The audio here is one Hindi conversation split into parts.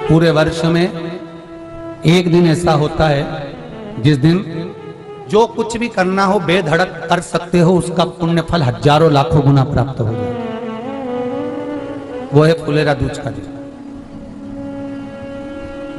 पूरे वर्ष में एक दिन ऐसा होता है जिस दिन जो कुछ भी करना हो बेधड़क कर सकते हो, उसका पुण्य फल हजारों लाखों गुना प्राप्त हो जाए। वो है फुलेरा दूज का दिन।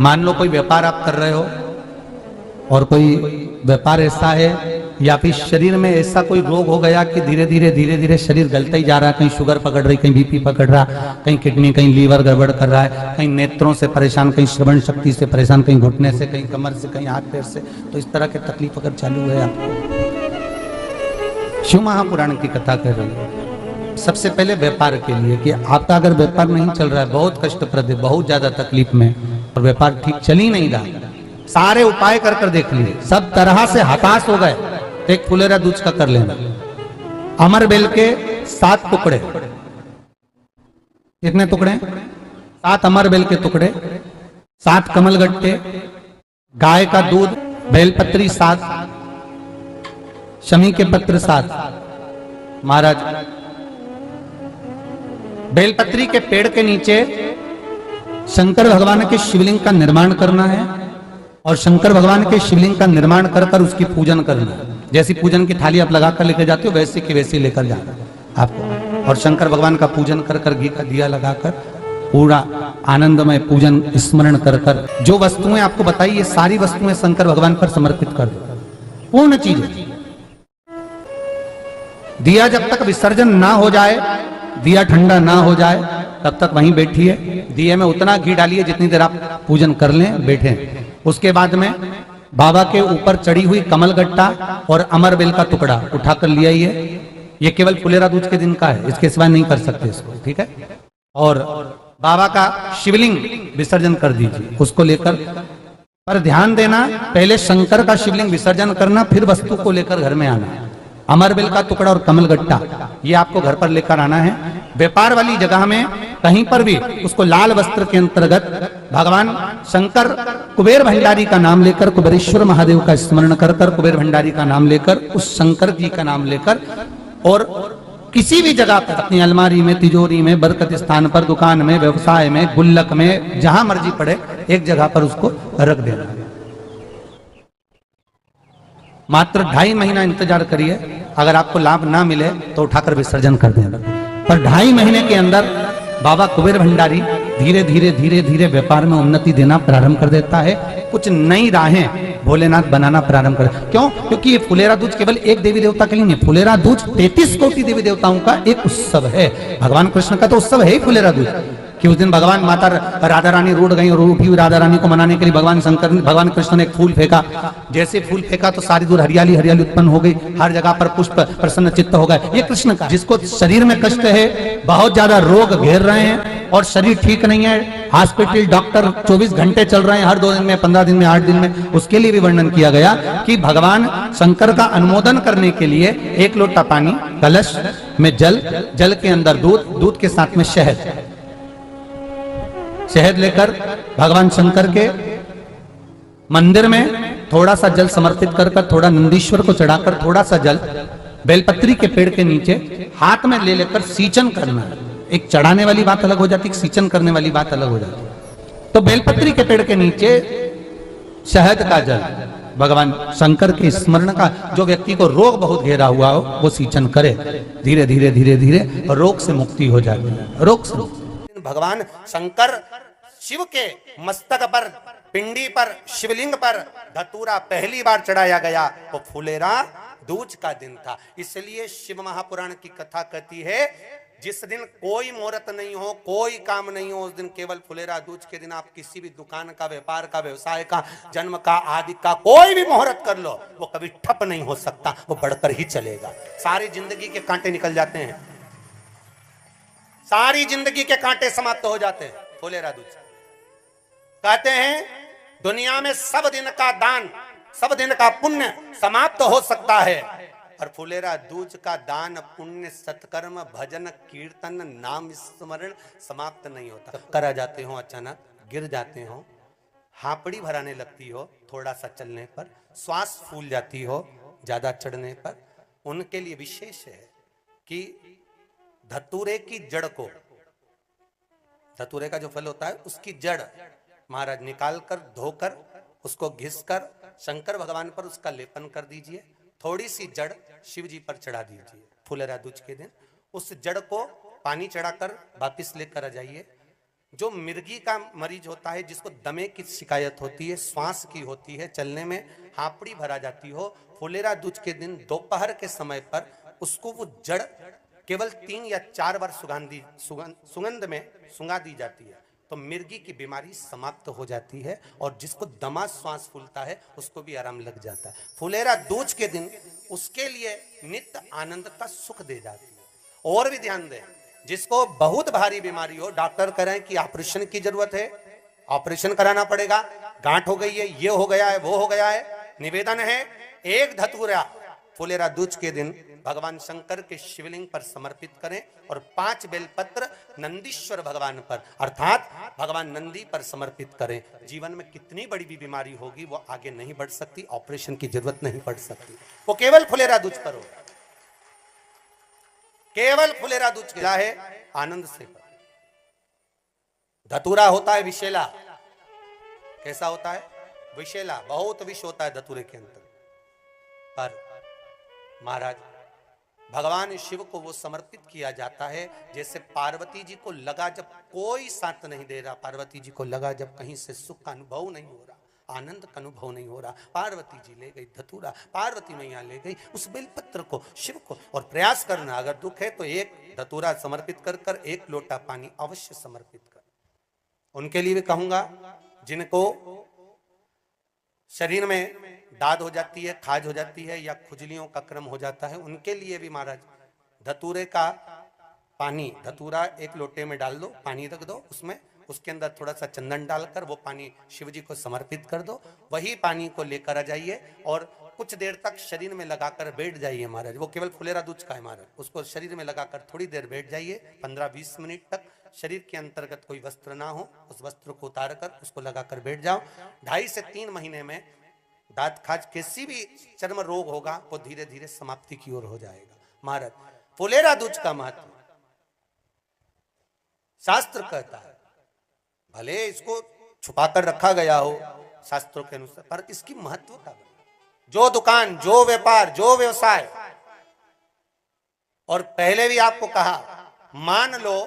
मान लो कोई व्यापार आप कर रहे हो और कोई व्यापार ऐसा है या फिर शरीर में ऐसा कोई रोग हो गया कि धीरे धीरे शरीर गलता ही जा रहा है। कहीं शुगर पकड़ रही, कहीं बीपी पकड़ रहा, कहीं किडनी, कहीं लीवर गड़बड़ कर रहा है, कहीं नेत्रों से परेशान, कहीं श्रवण शक्ति से परेशान, कहीं घुटने से, कहीं कमर से, कहीं हाथ पैर से। तो इस तरह की तकलीफ अगर चालू है आपको, शिव महापुराण की कथा कर रही है। सबसे पहले व्यापार के लिए कि आपका अगर व्यापार नहीं चल रहा है, बहुत कष्टप्रद है, बहुत ज्यादा तकलीफ में, और व्यापार ठीक चल ही नहीं रहा, सारे उपाय कर कर देख लिए, सब तरह से हताश हो गए, तो एक फुलेरा दूज का कर लेना। अमर बेल के 7 टुकड़े, कितने टुकड़े? 7 अमर बेल के टुकड़े, 7 कमलगट्टे, गाय का दूध, बेलपत्री 7, शमी के पत्र 7। महाराज बेलपत्री के पेड़ के नीचे शंकर भगवान के शिवलिंग का निर्माण करना है, और शंकर भगवान के शिवलिंग का निर्माण कर कर उसकी पूजन करना है। जैसी पूजन की थाली आप लगा कर लेकर जाते हो, वैसे की वैसे लेकर जाना आपको, और शंकर भगवान का पूजन कर कर, घी का दिया लगाकर पूरा आनंदमय पूजन स्मरण कर कर, जो वस्तुएं आपको बताई ये सारी वस्तुएं शंकर भगवान पर समर्पित कर दो, पूर्ण चीजें। दिया जब तक विसर्जन ना हो जाए, दिया ठंडा ना हो जाए, तब तक वहीं बैठिए। दिए में उतना घी डालिए जितनी देर आप पूजन कर लें, बैठे। उसके बाद में बाबा के ऊपर चढ़ी हुई कमलगट्टा और अमर बेल का टुकड़ा उठाकर ले आइए। ये केवल फुलेरा दूज के दिन का है, इसके सिवा नहीं कर सकते इसको, ठीक है। और बाबा का शिवलिंग विसर्जन कर दीजिए, उसको लेकर, पर ध्यान देना, पहले शंकर का शिवलिंग विसर्जन करना, फिर वस्तु को लेकर घर में आना। अमर बेल का टुकड़ा और कमलगट्टा ये आपको घर पर लेकर आना है। व्यापार वाली जगह में कहीं पर भी उसको लाल वस्त्र के अंतर्गत भगवान शंकर, कुबेर भंडारी का नाम लेकर, कुबेरेश्वर महादेव का स्मरण कर कर, कुबेर भंडारी का नाम लेकर, उस शंकर जी का नाम लेकर, और किसी भी जगह पर, अपनी अलमारी में, तिजोरी में, बरकत स्थान पर, दुकान में, व्यवसाय में, गुल्लक में, जहां मर्जी पड़े, एक जगह पर उसको रख देना। मात्र 2.5 महीना इंतजार करिए, अगर आपको लाभ ना मिले तो उठाकर विसर्जन कर देना। पर 2.5 महीने के अंदर बाबा कुबेर भंडारी धीरे धीरे व्यापार में उन्नति देना प्रारंभ कर देता है। कुछ नई राहें भोलेनाथ बनाना प्रारंभ कर, क्यों? क्योंकि ये फुलेरा दूज केवल एक देवी देवता के लिए नहीं, फुलेरा दूज 33 कोटि देवी देवताओं का एक उत्सव है। भगवान कृष्ण का तो उत्सव है ही फुलेरा दूज, कि उस दिन भगवान माता राधा रानी रूठ गई, और रूठी हुई राधा रानी को मनाने के लिए भगवान कृष्ण ने एक फूल फेंका। जैसे फूल फेंका तो सारी दूर हरियाली हरियाली उत्पन्न हो गई, हर जगह पर पुष्प प्रसन्न चित्त हो गए। ये कृष्ण का, जिसको शरीर में कष्ट है, बहुत ज्यादा रोग घेर रहे हैं और शरीर ठीक नहीं है, हॉस्पिटल डॉक्टर 24 घंटे चल रहे हैं, हर 2 दिन में, 15 दिन में, 8 दिन में, उसके लिए भी वर्णन किया गया कि भगवान शंकर का अनुमोदन करने के लिए 1 लोटा पानी, कलश में जल, जल के अंदर दूध, दूध के साथ में शहद, शहद लेकर भगवान शंकर के मंदिर में थोड़ा सा जल समर्पित कर कर, थोड़ा नंदीश्वर को चढ़ाकर, थोड़ा सा जल बेलपत्री के पेड़ के नीचे हाथ में ले लेकर सींचन करना है। एक चढ़ाने वाली बात अलग हो जाती है, सींचन करने वाली बात अलग हो जाती है। तो बेलपत्री के पेड़ के नीचे शहद का जल, भगवान शंकर के स्मरण का, जो व्यक्ति को रोग बहुत घेरा हुआ हो वो सींचन करे, धीरे धीरे रोग से मुक्ति हो जाती है। रोग से भगवान शंकर शिव के मस्तक पर, पिंडी पर, शिवलिंग पर धतूरा पहली बार चढ़ाया गया, वो फुलेरा दूज का दिन था। इसलिए शिव महापुराण की कथा कहती है, जिस दिन कोई मुहूर्त नहीं हो, कोई काम नहीं हो, उस दिन केवल फुलेरा दूज के दिन आप किसी भी दुकान का, व्यापार का, व्यवसाय का, जन्म का, आदि का कोई भी मुहूर्त कर लो, वो कभी ठप नहीं हो सकता, वो बढ़कर ही चलेगा। सारी जिंदगी के कांटे निकल जाते हैं, सारी जिंदगी के कांटे समाप्त हो जाते हैं फुलेरा दूज। कहते हैं दुनिया में सब दिन का दान, सब दिन का पुण्य समाप्त हो सकता है, और फुलेरा दूज का दान, पुण्य, सत्कर्म, भजन, कीर्तन, नाम स्मरण समाप्त नहीं होता। करा जाते हो, अचानक गिर जाते हो, हापड़ी भराने लगती हो, थोड़ा सा चलने पर श्वास फूल जाती हो, ज्यादा चढ़ने पर, उनके लिए विशेष है कि धतूरे की जड़ को, धतूरे का जो फल होता है उसकी जड़ महाराज निकाल कर धोकर उसको घिसकर शंकर भगवान पर उसका लेपन कर दीजिए। थोड़ी सी जड़ शिव जी पर चढ़ा दीजिए फुलेरा दूज के दिन। उस जड़ को पानी चढ़ाकर वापिस लेकर आ जाइए। जो मिर्गी का मरीज होता है, जिसको दमे की शिकायत होती है, श्वास की होती है, चलने में हापड़ी भरा जाती हो, फुलेरा दूज के दिन दोपहर के समय पर उसको वो जड़ केवल 3 या 4 बार सुगंध में सुंगा दी जाती है, तो मिर्गी की बीमारी समाप्त हो जाती है और जिसको दमा श्वास फूलता है उसको भी आराम लग जाता है। फुलेरा दूज के दिन उसके लिए नित्य आनंद का सुख दे जाती है। और भी ध्यान दें, जिसको बहुत भारी बीमारी हो, डॉक्टर कह रहे हैं कि ऑपरेशन की जरूरत है, ऑपरेशन कराना पड़ेगा, गांठ हो गई है, ये हो गया है, वो हो गया है, निवेदन है एक धतूरा फुलेरा दूज के दिन भगवान शंकर के शिवलिंग पर समर्पित करें और 5 बेलपत्र नंदीश्वर भगवान पर अर्थात भगवान नंदी पर समर्पित करें। जीवन में कितनी बड़ी भी बीमारी होगी वो आगे नहीं बढ़ सकती, ऑपरेशन की जरूरत नहीं पड़ सकती, वो केवल फुलेरा दूज पर होगा, केवल फुलेरा दूज के है आनंद से। धतूरा होता है विषैला। कैसा होता है? विषैला, बहुत विष होता है धतूरे के अंदर। पर महाराज भगवान शिव को वो समर्पित किया जाता है जैसे पार्वती जी को लगा, जब कोई साथ नहीं दे रहा, पार्वती जी को लगा जब कहीं से सुख का अनुभव नहीं हो रहा, आनंद का अनुभव नहीं हो रहा, पार्वती जी ले गई धतूरा, पार्वती मैया ले गई उस बेलपत्र को शिव को। और प्रयास करना, अगर दुख है तो एक धतूरा समर्पित कर कर 1 लोटा पानी अवश्य समर्पित कर। उनके लिए भी कहूंगा जिनको शरीर में दाद हो जाती है, खाज हो जाती है या खुजलियों का क्रम हो जाता है, उनके लिए भी महाराज धतूरे का पानी, धतूरा 1 लोटे में डाल दो, पानी रख दो उसमें, उसके अंदर थोड़ा सा चंदन डालकर वो पानी शिव जी को समर्पित कर दो। वही पानी को लेकर आ जाइए और कुछ देर तक शरीर में लगाकर बैठ जाइए महाराज। वो केवल फुलेरा दूज का है महाराज, उसको शरीर में लगाकर थोड़ी देर बैठ जाइए, 15-20 मिनट तक। शरीर के अंतर्गत कोई वस्त्र ना हो, उस वस्त्र को उतार कर उसको लगाकर बैठ जाओ। 2.5 से 3 महीने में दांत खाज किसी भी चर्म रोग होगा वो धीरे धीरे समाप्ति की ओर हो जाएगा। महाराज फुलेरा दूज का महत्व शास्त्र कहता है, भले इसको छुपाकर रखा गया हो शास्त्रों के अनुसार, पर इसकी महत्व का जो दुकान, जो व्यापार, जो व्यवसाय, और पहले भी आपको कहा, मान लो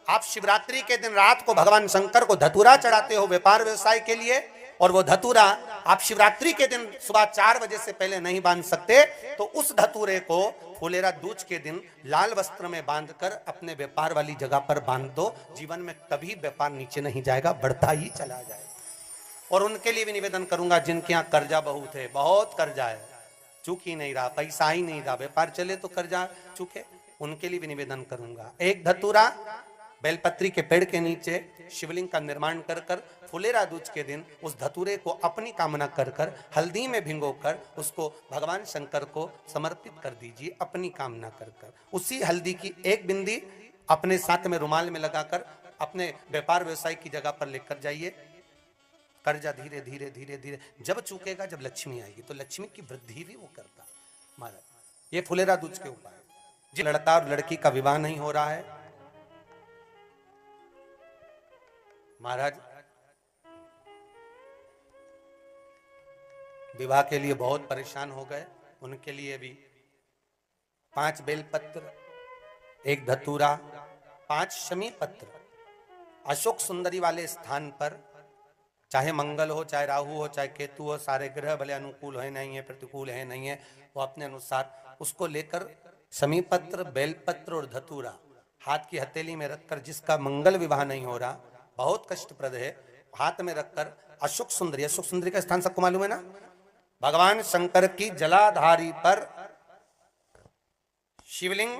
आप शिवरात्रि के दिन रात को भगवान शंकर को धतूरा चढ़ाते हो व्यापार व्यवसाय के लिए, और वो धतूरा आप शिवरात्रि के दिन सुबह 4 बजे से पहले नहीं बांध सकते, तो उस धतूरे को फुलेरा दूज के दिन लाल वस्त्र में बांधकर अपने व्यापार वाली जगह पर बांध दो। जीवन में कभी व्यापार नीचे नहीं जाएगा, बढ़ता ही चला जाएगा। और उनके लिए भी निवेदन करूंगा जिनके यहाँ कर्जा बहुत है, बहुत कर्जा है, चूक ही नहीं रहा, पैसा ही नहीं रहा, व्यापार चले तो कर्जा चूके, उनके लिए भी निवेदन करूंगा। एक धतूरा बेलपत्री के पेड़ के नीचे शिवलिंग का निर्माण कर कर फुलेरा दूज के दिन उस धतूरे को अपनी कामना कर कर हल्दी में भिगोकर उसको भगवान शंकर को समर्पित कर दीजिए अपनी कामना कर कर। उसी हल्दी की 1 बिंदी अपने साथ में रुमाल में लगाकर अपने व्यापार व्यवसाय की जगह पर लेकर जाइए। कर्जा धीरे धीरे धीरे धीरे जब चूकेगा, जब लक्ष्मी आएगी तो लक्ष्मी की वृद्धि भी वो करता। महाराज ये फुलेरा दूज के उपाय। जिस लड़का और लड़की का विवाह नहीं हो रहा है, महाराज विवाह के लिए बहुत परेशान हो गए, उनके लिए भी 5 बेलपत्र, 1 धतूरा, 5 शमी पत्र अशोक सुंदरी वाले स्थान पर, चाहे मंगल हो, चाहे राहु हो, चाहे केतु हो, सारे ग्रह भले अनुकूल है नहीं है, प्रतिकूल है नहीं है, वो अपने अनुसार उसको लेकर शमी पत्र, बेलपत्र और धतूरा हाथ की हथेली में रखकर, जिसका मंगल विवाह नहीं हो रहा, बहुत कष्टप्रद है, हाथ में रखकर अशोक सुंदरी, अशोक सुंदरी का स्थान सबको मालूम है ना, भगवान शंकर की जलाधारी पर शिवलिंग,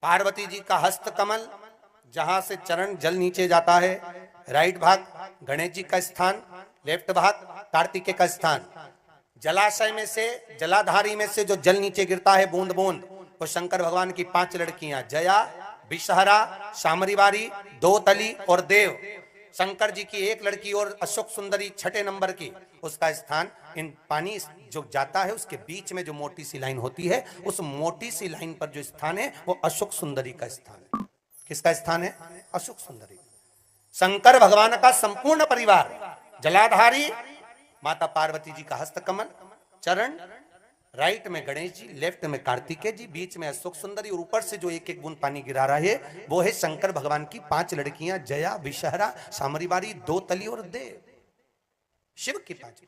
पार्वती जी का हस्त कमल, जहां से चरण जल नीचे जाता है, राइट भाग गणेश जी का स्थान, लेफ्ट भाग कार्तिकेय का स्थान। जलाशय में से, जलाधारी में से जो जल नीचे गिरता है बूंद बूंद, वो शंकर भगवान की 5 लड़कियां, जया, विषहरा, शामरीवारी, दोतली और देव। शंकर जी की 1 लड़की और अशोक सुंदरी 6ठे नंबर की, उसका स्थान, इन पानी जो जाता है उसके बीच में जो मोटी सी लाइन होती है, उस मोटी सी लाइन पर जो स्थान है वो अशोक सुंदरी का स्थान है। किसका स्थान है? अशोक सुंदरी। शंकर भगवान का संपूर्ण परिवार, जलाधारी माता पार्वती जी का हस्तकमल, चरण, राइट में गणेश जी, लेफ्ट में कार्तिकेय जी, बीच में अशोक सुंदरी, और ऊपर से जो एक एक बूंद पानी गिरा रहा है वो है शंकर भगवान की 5 लड़कियां, जया, विषहरा, सामरीबारी, दो तली और देव, शिव की 5।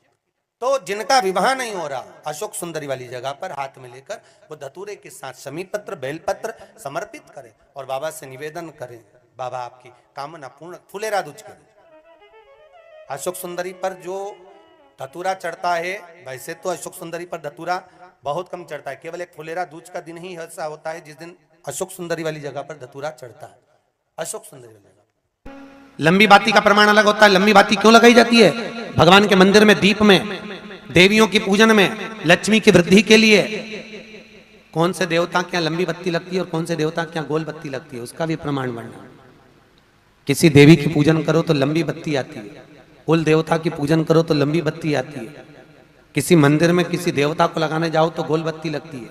तो जिनका विवाह नहीं हो रहा, अशोक सुंदरी वाली जगह पर हाथ में लेकर वो धतूरे के साथ समीपत्र, बेलपत्र समर्पित करें और बाबा से निवेदन करें, बाबा आपकी कामना पूर्ण। फुलेरा दूज के अशोक सुंदरी पर जो धतूरा चढ़ता है, वैसे तो अशोक सुंदरी पर धतूरा बहुत कम चढ़ता है, केवल एक फुलेरा दूज का दिन ही ऐसा होता है जिस दिन अशोक सुंदरी वाली जगह पर धतूरा चढ़ता है। अशोक सुंदरी वाली जगह लंबी बाती का प्रमाण अलग होता है। लंबी बाती क्यों लगाई जाती है? भगवान के मंदिर में, दीप में, देवियों की पूजन में, लक्ष्मी की वृद्धि के लिए। कौन से देवता के यहाँ लंबी बत्ती लगती है और कौन से देवता के यहाँ गोल बत्ती लगती है, उसका भी प्रमाण बनना। किसी देवी की पूजन करो तो लंबी बत्ती आती है, कुल देवता की पूजन करो तो लंबी बत्ती आती है। किसी मंदिर में किसी देवता को लगाने जाओ तो गोल बत्ती लगती है,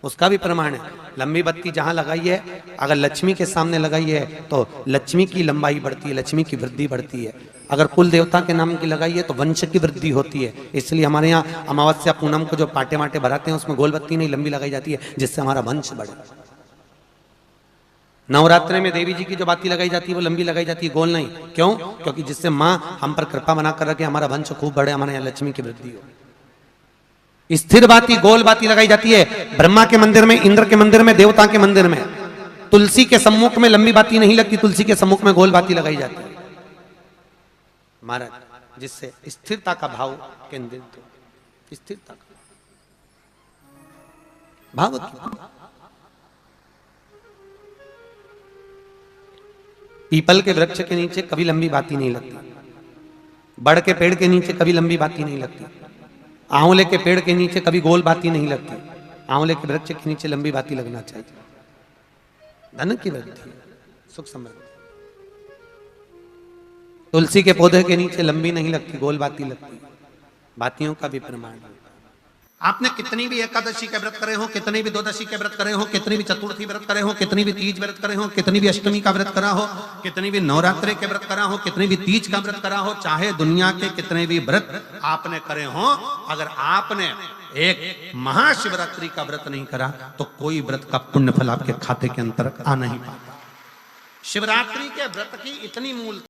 उसका भी प्रमाण है। लंबी बत्ती जहां लगाई है, अगर लक्ष्मी के सामने लगाई है तो लक्ष्मी की लंबाई बढ़ती है, लक्ष्मी की वृद्धि बढ़ती है। अगर कुल देवता के नाम की लगाई है तो वंश की वृद्धि होती है। इसलिए हमारे यहाँ अमावस्या पूनम को जो पाटे माटे भराते हैं उसमें गोल बत्ती नहीं लंबी लगाई जाती है, जिससे हमारा वंश बढ़े। नवरात्रि में देवी जी की जो बाती लगाई जाती है वो लंबी लगाई जाती है, गोल नहीं। क्यों? क्योंकि जिससे माँ हम पर कृपा बना कर रखे, हमारा वंश खूब बढ़े, हमारे यहाँ लक्ष्मी की वृद्धि हो। स्थिर बाती, गोल बाती लगाई जाती है ब्रह्मा के मंदिर में, इंद्र के मंदिर में, देवता के मंदिर में। तुलसी के सम्मुख में लंबी बाती नहीं लगती, तुलसी के सम्मुख में गोल बाती लगाई जाती है महाराज, जिससे स्थिरता का भाव केंद्रित हो। स्थिरता का भाव पीपल के वृक्ष के नीचे कभी लंबी बाती नहीं लगती, बड़ के पेड़ के नीचे कभी लंबी बाती नहीं लगती, आंवले के पेड़ के नीचे कभी गोल बाती नहीं लगती। आंवले के वृक्ष के नीचे लंबी बाती लगना चाहिए, धन की वृद्धि, सुख समृद्धि। तुलसी के पौधे के नीचे लंबी नहीं लगती, गोल बाती लगती। बातियों का भी प्रमाण। आपने कितनी भी एकादशी के व्रत करे हो, कितनी भी द्वादशी के व्रत करे हो, कितनी भी चतुर्थी व्रत करे हो, कितनी भी तीज व्रत करे हो, कितनी भी अष्टमी का व्रत करा हो, कितनी भी नवरात्रि के व्रत करा हो, कितनी भी तीज का व्रत करा हो, चाहे दुनिया के कितने भी व्रत आपने करे हो, अगर आपने एक महाशिवरात्रि का व्रत नहीं करा तो कोई व्रत का पुण्य फल आपके खाते के अंतर्गत आ नहीं पाता। शिवरात्रि के व्रत की इतनी मूल